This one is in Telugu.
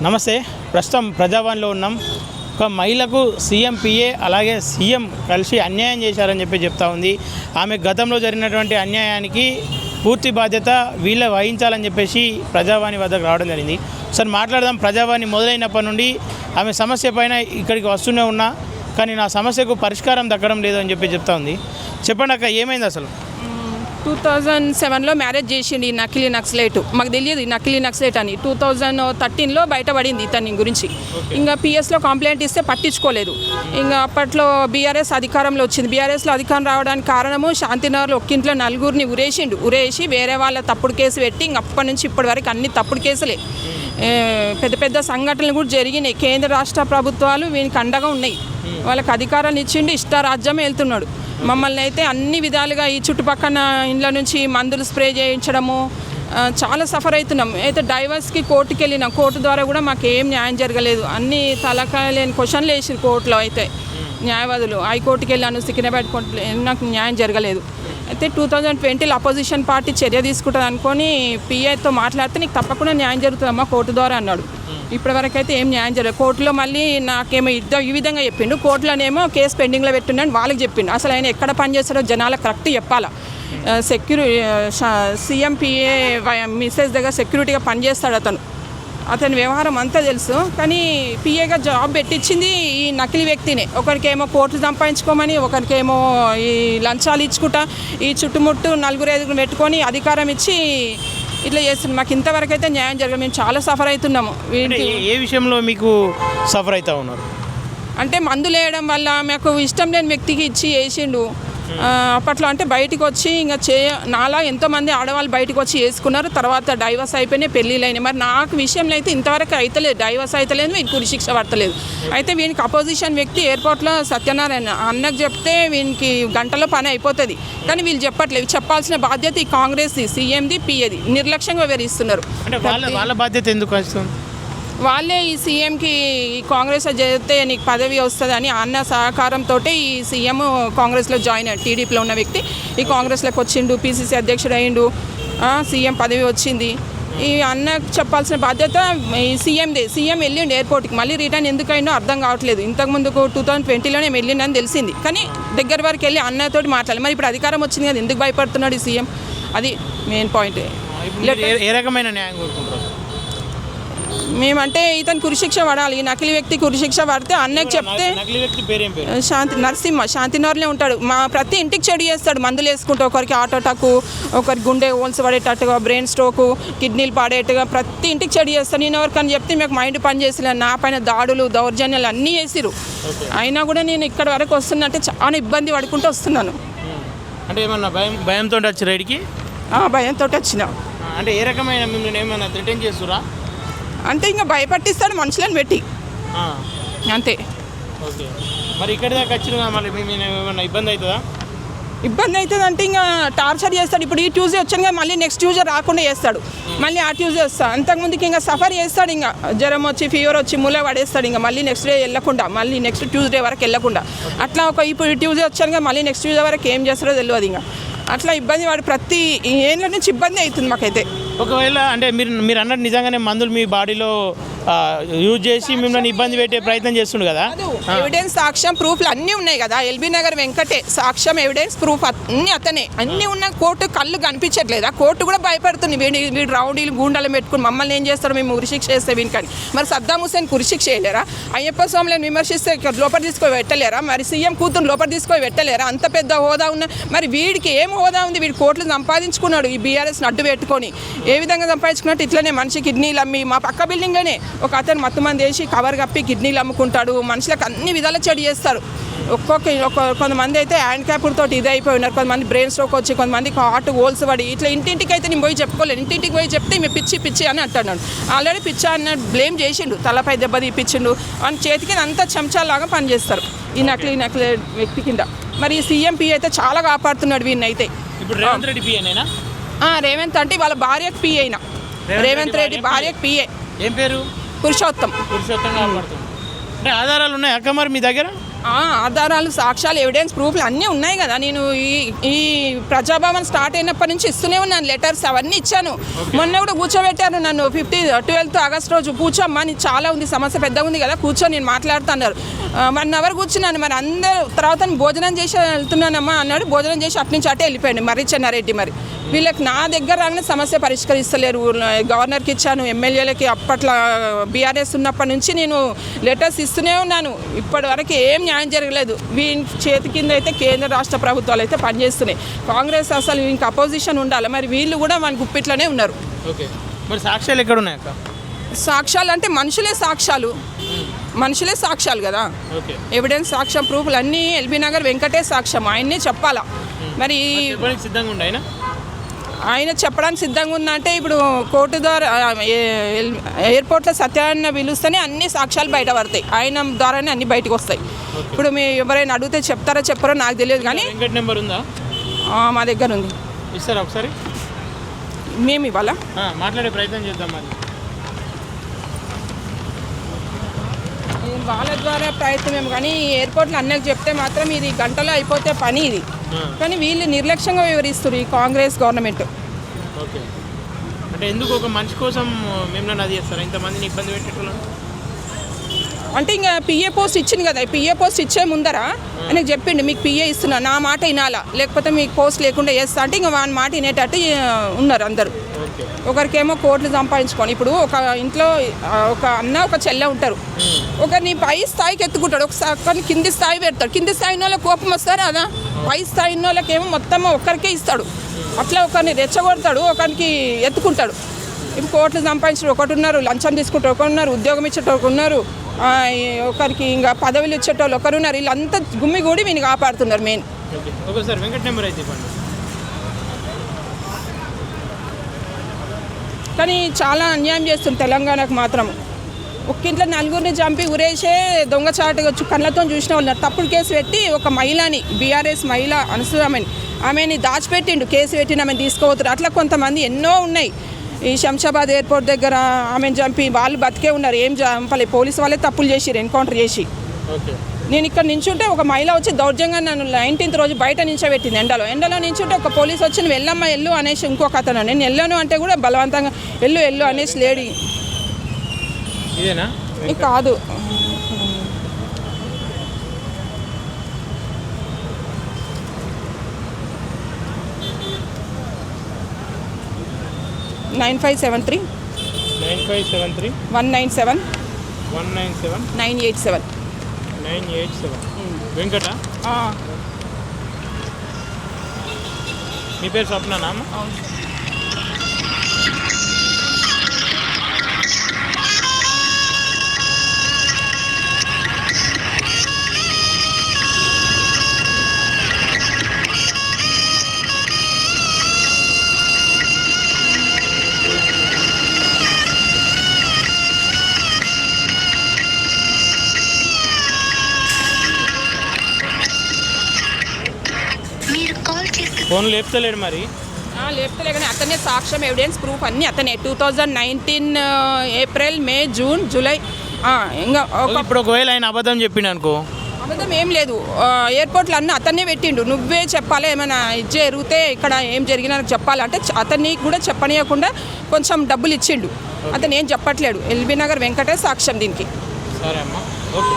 నమస్తే. ప్రస్తుతం ప్రజావాణిలో ఉన్నాం. ఒక మహిళకు సీఎం పిఏ అలాగే సీఎం కలిసి అన్యాయం చేశారని చెప్తా ఉంది. ఆమె గతంలో జరిగినటువంటి అన్యాయానికి పూర్తి బాధ్యత వీళ్ళే వహించాలని ప్రజావాణి వద్దకు రావడం జరిగింది. ఒకసారి మాట్లాడదాం. ప్రజావాణి మొదలైనప్పటి నుండి ఆమె సమస్య పైన ఇక్కడికి వస్తూనే ఉన్నా, కానీ నా సమస్యకు పరిష్కారం దక్కడం లేదు అని చెప్తా ఉంది. చెప్పండి అక్క, ఏమైంది అసలు? 2007లో మ్యారేజ్ చేసిండు ఈ నకిలీ నక్సలైట్. మాకు తెలియదు ఈ నకిలీ నక్సలైట్ అని. 2013లో బయటపడింది ఇతని గురించి. ఇంకా పిఎస్లో కంప్లైంట్ ఇస్తే పట్టించుకోలేదు. ఇంకా అప్పట్లో బీఆర్ఎస్ అధికారంలో వచ్చింది. బీఆర్ఎస్లో అధికారం రావడానికి కారణము శాంతినగర్లో ఒక్కింట్లో నలుగురిని ఉరేసి వేరే వాళ్ళ తప్పుడు కేసు పెట్టి ఇంక అప్పటి నుంచి ఇప్పటి వరకు అన్ని తప్పుడు కేసులే. పెద్ద పెద్ద సంఘటనలు కూడా జరిగినాయి. కేంద్ర రాష్ట్ర ప్రభుత్వాలు వీనికి అండగా ఉన్నాయి. వాళ్ళకి అధికారాన్ని ఇచ్చిండు, ఇష్టారాజ్యం వెళ్తున్నాడు. మమ్మల్ని అయితే అన్ని విధాలుగా ఈ చుట్టుపక్కల ఇండ్ల నుంచి మందులు స్ప్రే చేయించడము, చాలా సఫర్ అవుతున్నాం. అయితే డైవర్స్కి కోర్టుకి వెళ్ళినాం. కోర్టు ద్వారా కూడా మాకు ఏం న్యాయం జరగలేదు. అన్ని తలకాయలేని క్వశ్చన్లు వేసారు కోర్టులో. అయితే న్యాయవాదులు హైకోర్టుకి వెళ్ళాను, సికింద్రాబాద్ కోర్టులో, నాకు న్యాయం జరగలేదు. అయితే 2020లో అపోజిషన్ పార్టీ చర్య తీసుకుంటుంది అనుకొని పిఐతో మాట్లాడితే నీకు తప్పకుండా న్యాయం జరుగుతుందమ్మా కోర్టు ద్వారా అన్నాడు. ఇప్పటివరకు అయితే ఏం న్యాయం జరగదు. కోర్టులో మళ్ళీ నాకేమో ఈ విధంగా చెప్పిండు. కోర్టులోనేమో కేసు పెండింగ్లో పెట్టిండని వాళ్ళకి చెప్పిండు. అసలు ఆయన ఎక్కడ పనిచేస్తాడో జనాలకు కరెక్ట్ చెప్పాలా. సీఎం పిఏ మిస్సెస్ దగ్గర సెక్యూరిటీగా పనిచేస్తాడు అతని వ్యవహారం అంతా తెలుసు. కానీ పిఏగా జాబ్ పెట్టించింది ఈ నకిలీ వ్యక్తినే. ఒకరికేమో కోర్టులు సంపాదించుకోమని, ఒకరికేమో ఈ లంచాలు ఇచ్చుకుంటా ఈ చుట్టుముట్టు 4-5 పెట్టుకొని అధికారం ఇచ్చి ఇట్లా చేస్తున్నాం. మాకు ఇంతవరకు అయితే న్యాయం జరగదు. మేము చాలా సఫర్ అవుతున్నాము. ఏ విషయంలో మీకు సఫర్ అవుతా ఉన్నారు అంటే మందులు వేయడం వల్ల మాకు ఇష్టం లేని వ్యక్తికి ఇచ్చి వేసిండు. అప్పట్లో అంటే బయటకు వచ్చి ఇంకా నాలా ఎంతోమంది ఆడవాళ్ళు బయటకు వచ్చి వేసుకున్నారు. తర్వాత డైవర్స్ అయిపోయినాయి, పెళ్ళిళ్ళు అయినాయి. మరి నాకు విషయంలో అయితే ఇంతవరకు అయితలేదు, డైవర్స్ అయితలేదు, వీనికి ఉరిశిక్ష పడతలేదు. అయితే వీనికి అపోజిషన్ వ్యక్తి ఎయిర్పోర్ట్లో సత్యనారాయణ అన్నకు చెప్తే వీనికి గంటలో పని అయిపోతుంది. కానీ వీళ్ళు చెప్పట్లేదు. చెప్పాల్సిన బాధ్యత ఈ కాంగ్రెస్ది, సీఎంది, పిఏది నిర్లక్ష్యంగా వివరిస్తున్నారు. అంటే వాళ్ళ బాధ్యత ఎందుకు వస్తుంది? వాళ్ళే ఈ సీఎంకి ఈ కాంగ్రెస్ చేస్తే నీకు పదవి వస్తుందని అన్న సహకారంతో ఈ సీఎం కాంగ్రెస్లో జాయిన్ అయ్యాడు. టీడీపీలో ఉన్న వ్యక్తి ఈ కాంగ్రెస్లోకి వచ్చిండు, పీసీసీ అధ్యక్షుడు అయ్యిండు, సీఎం పదవి వచ్చింది. ఈ అన్నకు చెప్పాల్సిన బాధ్యత ఈ సీఎందే. సీఎం వెళ్ళిండు ఎయిర్పోర్ట్కి, మళ్ళీ రిటర్న్ ఎందుకు అయిందో అర్థం కావట్లేదు. ఇంతకుముందుకు 2020లోనే వెళ్ళిండని తెలిసింది. కానీ దగ్గర వరకు వెళ్ళి అన్నతోటి మాట్లాడాలి. మరి ఇప్పుడు అధికారం వచ్చింది కదా, ఎందుకు భయపడుతున్నాడు ఈ సీఎం? అది మెయిన్ పాయింట్. ఏ రకమైన న్యాయం కోరుకుంటారు? మేమంటే ఇతను ఉరిశిక్ష పడాలి. ఈ నకిలీ వ్యక్తికి ఉరిశిక్ష పడితే అన్నకి చెప్తే శాంతినగర్లో ఉంటాడు. మా ప్రతి ఇంటికి చెడు చేస్తాడు. మందులు వేసుకుంటూ ఒకరికి హార్ట్ అటాక్, ఒకరికి గుండె హోల్స్ పడేటట్టుగా, బ్రెయిన్ స్ట్రోకు, కిడ్నీలు పడేట్టుగా ప్రతి ఇంటికి చెడు చేస్తాడు. నేను ఎవరికని చెప్తే మీకు మైండ్ పని చేసలేదు. నా పైన దాడులు, దౌర్జన్యాలు అన్నీ చేసిరు. అయినా కూడా నేను ఇక్కడ వరకు వస్తున్నట్టే చాలా ఇబ్బంది పడుకుంటూ వస్తున్నాను. అంటే ఏమన్నా భయంతో వచ్చి రైడ్కి? భయంతో వచ్చినా. అంటే ఏ రకమైన మిమ్మల్ని ఏమైనా థ్రెటన్ చేస్తురా? అంటే ఇంకా భయపట్టిస్తాడు మనుషులను పెట్టి, అంతే. ఓకే. మరి ఇక్కడి దాకా వచ్చిన మళ్ళీ ఏమైనా ఇబ్బంది అవుతుందా? ఇబ్బంది అవుతుంది అంటే ఇంకా టార్చర్ చేస్తాడు. ఇప్పుడు ఈ ట్యూస్డే వచ్చాను కదా, మళ్ళీ నెక్స్ట్ ట్యూస్డే రాకుండా చేస్తాడు. మళ్ళీ ఆ ట్యూస్డే వస్తాడు. అంతకుముందుకి ఇంకా సఫర్ చేస్తాడు. ఇంకా జ్వరం వచ్చి, ఫీవర్ వచ్చి మూల పడేస్తాడు. ఇంకా మళ్ళీ నెక్స్ట్ డే వెళ్ళకుండా, మళ్ళీ నెక్స్ట్ ట్యూస్డే వరకు వెళ్ళకుండా అట్లా. ఇప్పుడు ట్యూస్డే వచ్చాను కదా, మళ్ళీ నెక్స్ట్ ట్యూస్డే వరకు ఏం చేస్తాడో తెలియదు. ఇంకా అట్లా ఇబ్బంది వాడు ప్రతి ఏళ్ళ నుంచి ఇబ్బంది అవుతుంది మాకైతే. ఒకవేళ అంటే మీరు అన్నట్టు నిజంగానే మందులు మీ బాడీలో యూజ్ చేసి మిమ్మల్ని ఇబ్బంది పెట్టే ప్రయత్నం చేస్తుండు కదా? ఎవిడెన్స్, సాక్ష్యం, ప్రూఫ్లు అన్నీ ఉన్నాయి కదా. ఎల్బీ నగర్ వెంకటే సాక్ష్యం, ఎవిడెన్స్, ప్రూఫ్ అన్నీ అతనే. అన్నీ ఉన్న కోర్టు కళ్ళు కనిపించట్లేదు. ఆ కోర్టు కూడా భయపడుతుంది. వీడు రౌడీలు గూండాలు పెట్టుకుని మమ్మల్ని ఏం చేస్తారో, మేము ఉరిశిక్ష చేస్తే వీనికని. మరి సద్దాం హుసేన్ ఉరిశిక్ష చేయలేరా? అయ్యప్ప స్వామిని విమర్శిస్తే లోపల తీసుకొని పెట్టలేరా? మరి సీఎం కూతురు లోపల తీసుకొని పెట్టలేరా? అంత పెద్ద హోదా ఉన్న మరి వీడికి ఏం హోదా ఉంది? వీడి కోట్లు సంపాదించుకున్నాడు ఈ బీఆర్ఎస్ని అడ్డు పెట్టుకొని. ఏ విధంగా సంపాదించుకున్నట్టు ఇట్లనే మనిషి కిడ్నీలు అమ్మి, మా పక్క బిల్డింగ్లోనే ఒక అతను మత్తుమంది వేసి కవర్ కప్పి కిడ్నీలు అమ్ముకుంటాడు. మనుషులకు అన్ని విధాలు చెడు చేస్తారు. కొంతమంది అయితే హ్యాండ్ క్యాప్తో ఇది అయిపోయి ఉన్నారు. కొంతమంది బ్రెయిన్ స్ట్రోక్ వచ్చి, కొంతమందికి హార్ట్ హోల్స్ పడి ఇట్లా ఇంటింటికి అయితే నేను పోయి చెప్పుకోలేదు. ఇంటింటికి పోయి చెప్తే మేము పిచ్చి అని అంటున్నాడు. ఆల్రెడీ పిచ్చా అన్న బ్లేమ్ చేసిండు, తలపై దెబ్బ తీపిచ్చిండు అని. చేతికి అంతా చెంచాలాగా పనిచేస్తారు ఈ నకిలీ వ్యక్తి కింద. మరి ఈ సీఎంపీ అయితే చాలా కాపాడుతున్నాడు వీడిని. అయితే ఇప్పుడు రేవంత్ రెడ్డి పిఏనేనా? రేవంత్ అంటే వాళ్ళ భార్యకు పిఏ అయినా. రేవంత్ రెడ్డి భార్యకు పిఏ. ఏం పేరు? పురుషోత్తం. కాపాడుతుంది. అంటే ఆధారాలు ఉన్నాయి అక్క మరి మీ దగ్గర? ఆధారాలు, సాక్ష్యాలు, ఎవిడెన్స్, ప్రూఫ్లు అన్నీ ఉన్నాయి కదా. నేను ఈ ప్రజాభవన్ స్టార్ట్ అయినప్పటి నుంచి ఇస్తూనే ఉన్నాను, లెటర్స్ అవన్నీ ఇచ్చాను. మొన్న కూడా కూర్చోబెట్టారు నన్ను 12th ఆగస్ట్ రోజు. కూర్చోమ్మా, నీకు చాలా ఉంది, సమస్య పెద్దగా ఉంది కదా, కూర్చో, నేను మాట్లాడుతున్నారు. 1 అవర్ కూర్చున్నాను. మరి అందరూ తర్వాత భోజనం చేసి వెళ్తున్నానమ్మా అన్నాడు. భోజనం చేసి అటు నుంచి అటే వెళ్ళిపోయాడు మరి చెన్నారెడ్డి. మరి వీళ్ళకి నా దగ్గర రాగానే సమస్య పరిష్కరిస్తలేరు. గవర్నర్కి ఇచ్చాను, ఎమ్మెల్యేలకి అప్పట్లో బీఆర్ఎస్ ఉన్నప్పటి నుంచి నేను లెటర్స్ ఇస్తూనే ఉన్నాను. ఇప్పటి వరకు ఏం న్యాయం జరగలేదు. వీళ్ళ చేతి కింద అయితే కేంద్ర రాష్ట్ర ప్రభుత్వాలు అయితే పనిచేస్తున్నాయి. కాంగ్రెస్ అసలు ఇంకా అపోజిషన్ ఉండాలి, మరి వీళ్ళు కూడా మన గుప్పిట్లోనే ఉన్నారు. ఓకే, మరి సాక్ష్యాలు ఎక్కడ ఉన్నాయి అక్క? సాక్ష్యాలు అంటే మనుషులే సాక్ష్యాలు కదా. ఎవిడెన్స్, సాక్ష్యం, ప్రూఫ్లు అన్నీ ఎల్బీ నగర్ వెంకటేష్ సాక్ష్యం, ఆయన్నే చెప్పాలా. మరి సిద్ధంగా ఉండే ఆయన చెప్పడానికి సిద్ధంగా ఉందంటే ఇప్పుడు కోర్టు ద్వారా ఎయిర్పోర్ట్లో సత్యాన్ని పిలుస్తేనే అన్ని సాక్ష్యాలు బయట పడతాయి. ఆయన ద్వారానే అన్ని బయటకు వస్తాయి. ఇప్పుడు మీ ఎవరైనా అడిగితే చెప్తారో చెప్పారో నాకు తెలియదు, కానీ నెంబర్ ఉందా? మా దగ్గర ఉంది. ఇస్తారా ఒకసారి? మేము ఇవ్వాలా? మాట్లాడే ప్రయత్నం చేద్దాం. మరి వాళ్ళ ద్వారా ప్రయత్నం, కానీ ఎయిర్పోర్ట్లో అన్నకు చెప్తే మాత్రం ఇది గంటలో అయిపోతే పని ఇది. కానీ వీళ్ళు నిర్లక్ష్యంగా వివరిస్తారు ఈ కాంగ్రెస్ గవర్నమెంట్. ఓకే, అంటే ఎందుకు ఒక మనిషి కోసం మేము అది చేస్తారా ఇంతమందిని ఇబ్బంది పెట్టేటోళ్ళని? అంటే ఇంకా పిఏ పోస్ట్ ఇచ్చింది కదా, పిఏ పోస్ట్ ఇచ్చే ముందర ఆయనకు చెప్పిండు, మీకు పిఏ ఇస్తున్నా, నా మాట వినాలా, లేకపోతే మీకు పోస్ట్ లేకుండా చేస్తా అంటే ఇంకా వాళ్ళ మాట వినేటట్టు ఉన్నారు అందరూ. ఒకరికేమో కోట్లు సంపాదించుకొని, ఇప్పుడు ఒక ఇంట్లో ఒక అన్న ఒక చెల్లె ఉంటారు. ఒకరిని పై స్థాయికి ఎత్తుకుంటాడు, ఒకరిని కింది స్థాయి పెడతాడు. కింది స్థాయి వాళ్ళకి కోపం వస్తారు కదా, పై స్థాయి వాళ్ళకేమో మొత్తం ఒక్కరికే ఇస్తాడు. అట్లా ఒకరిని రెచ్చగొడతాడు, ఒకరికి ఎత్తుకుంటాడు. ఇప్పుడు కోట్లు సంపాదించడం ఒకటి ఉన్నారు, లంచం తీసుకుంటే ఒకరు ఉన్నారు, ఉద్యోగం ఇచ్చేటోళ్ళు ఉన్నారు, ఒకరికి ఇంకా పదవులు ఇచ్చేటోళ్ళు ఒకరు ఉన్నారు. వీళ్ళంతా గుమ్మిగూడి వీని కాపాడుతున్నారు మెయిన్. కానీ చాలా అన్యాయం చేస్తుంది తెలంగాణకు మాత్రం. ఒక్కింట్లో 4గురిని చంపి ఉరేసే దొంగచాటుగా కళ్ళతో చూసిన వాళ్ళు తప్పుడు కేసు పెట్టి ఒక మహిళని, బీఆర్ఎస్ మహిళ ఆమెని దాచిపెట్టిండు, కేసు పెట్టిన ఆమెను తీసుకోవద్దు. అట్లా కొంతమంది ఎన్నో ఉన్నాయి. ఈ శంషాబాద్ ఎయిర్పోర్ట్ దగ్గర ఆమెను చంపి వాళ్ళు బతికే ఉన్నారు, ఏం చంపలే, పోలీసు వాళ్ళే తప్పులు చేసిరు, ఎన్కౌంటర్ చేసి. నేను ఇక్కడ నించుంటే ఒక మహిళ వచ్చి దౌర్జంగా నన్ను 19th రోజు బయట నించోబెట్టింది. ఎండలో నించుంటే ఒక పోలీసు వచ్చి నువ్వు వెళ్ళమ్మా వెళ్ళు అనేసి ఇంకొక అతను, నేను వెళ్ళను అంటే కూడా బలవంతంగా వెళ్ళు అనేసి లేడీ. కాదు, (9573) 197 987. వెంకట, మీ పేరు స్వప్ననా? ఫోన్ లేపుతలేడు మరి. లేపుతలే కానీ అతనే సాక్ష్యం, ఎవిడెన్స్, ప్రూఫ్ అన్నీ అతనే. 2019 ఏప్రిల్, మే, జూన్, జూలై. ఇంకా ఇప్పుడు ఒకవేళ ఆయన అబద్ధం చెప్పిండు అనుకో? అబద్ధం ఏం లేదు. ఎయిర్పోర్ట్లో అన్నీ అతన్నే పెట్టిండు. నువ్వే చెప్పాలి, ఏమైనా ఇది జరిగితే ఇక్కడ ఏం జరిగినా చెప్పాలంటే అతన్ని కూడా చెప్పనీయకుండా కొంచెం డబ్బులు ఇచ్చిండు. అతను ఏం చెప్పట్లేడు. ఎల్బీ నగర్ వెంకటేష్ సాక్ష్యం దీనికి. సరే అమ్మా, ఓకే.